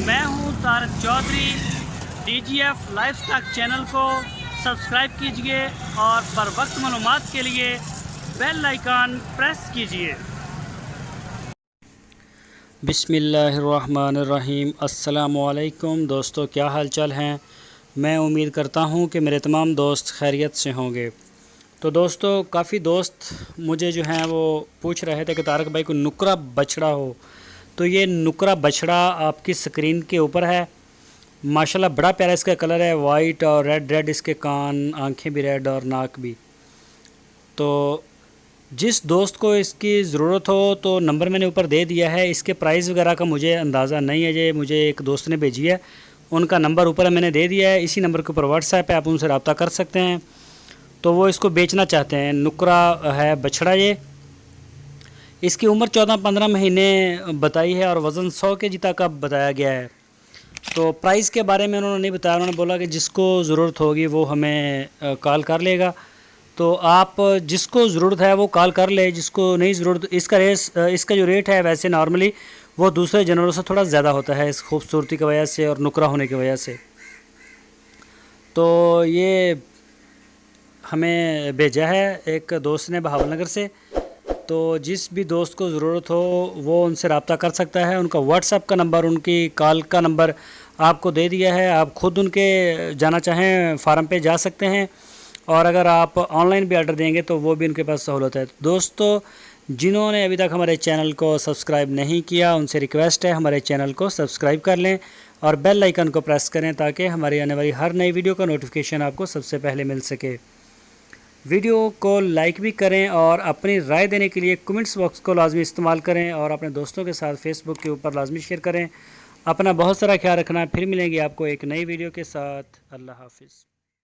میں ہوں Tariq Chaudhry. DGF life stock channel کو سبسکرائب کیجئے اور پر وقت معلومات کے لیے بیل آئیکن پریس کیجئے۔ بسم اللہ الرحمن الرحیم۔ السلام علیکم دوستو، کیا حال چال ہیں؟ میں امید کرتا ہوں کہ میرے تمام دوست خیریت سے ہوں گے۔ تو دوستو، کافی دوست مجھے جو ہیں وہ پوچھ رہے تھے کہ طارق بھائی کو نکرا بچڑا ہو، تو یہ نکرا بچڑا آپ کی سکرین کے اوپر ہے۔ ماشاءاللہ بڑا پیارا اس کا کلر ہے، وائٹ اور ریڈ اس کے کان، آنکھیں بھی ریڈ اور ناک بھی۔ تو جس دوست کو اس کی ضرورت ہو تو نمبر میں نے اوپر دے دیا ہے۔ اس کے پرائز وغیرہ کا مجھے اندازہ نہیں ہے، یہ مجھے ایک دوست نے بھیجی ہے، ان کا نمبر اوپر میں نے دے دیا ہے۔ اسی نمبر کے اوپر واٹس ایپ ہے، آپ ان سے رابطہ کر سکتے ہیں۔ تو وہ اس کو بیچنا چاہتے ہیں، نکرا ہے بچڑا یہ۔ اس کی عمر 14-15 مہینے بتائی ہے اور وزن 100 kg تک اب بتایا گیا ہے۔ تو پرائز کے بارے میں انہوں نے نہیں بتایا، انہوں نے بولا کہ جس کو ضرورت ہوگی وہ ہمیں کال کر لے گا۔ تو آپ جس کو ضرورت ہے وہ کال کر لے، جس کو نہیں ضرورت، اس کا جو ریٹ ہے ویسے نارملی وہ دوسرے جانوروں سے تھوڑا زیادہ ہوتا ہے اس خوبصورتی کی وجہ سے اور نکرا ہونے کی وجہ سے۔ تو یہ ہمیں بھیجا ہے ایک دوست نے بہاول نگر سے۔ تو جس بھی دوست کو ضرورت ہو وہ ان سے رابطہ کر سکتا ہے۔ ان کا واٹس ایپ کا نمبر، ان کی کال کا نمبر آپ کو دے دیا ہے۔ آپ خود ان کے جانا چاہیں فارم پہ جا سکتے ہیں، اور اگر آپ آن لائن بھی آرڈر دیں گے تو وہ بھی ان کے پاس سہولت ہے۔ دوستو، جنہوں نے ابھی تک ہمارے چینل کو سبسکرائب نہیں کیا ان سے ریکویسٹ ہے ہمارے چینل کو سبسکرائب کر لیں اور بیل آئیکن کو پریس کریں تاکہ ہماری آنے والی ہر نئی ویڈیو کا نوٹیفیکیشن آپ کو سب سے پہلے مل سکے۔ ویڈیو کو لائک بھی کریں اور اپنی رائے دینے کے لیے کمنٹس باکس کو لازمی استعمال کریں، اور اپنے دوستوں کے ساتھ فیس بک کے اوپر لازمی شیئر کریں۔ اپنا بہت سارا خیال رکھنا، پھر ملیں گے آپ کو ایک نئی ویڈیو کے ساتھ۔ اللہ حافظ۔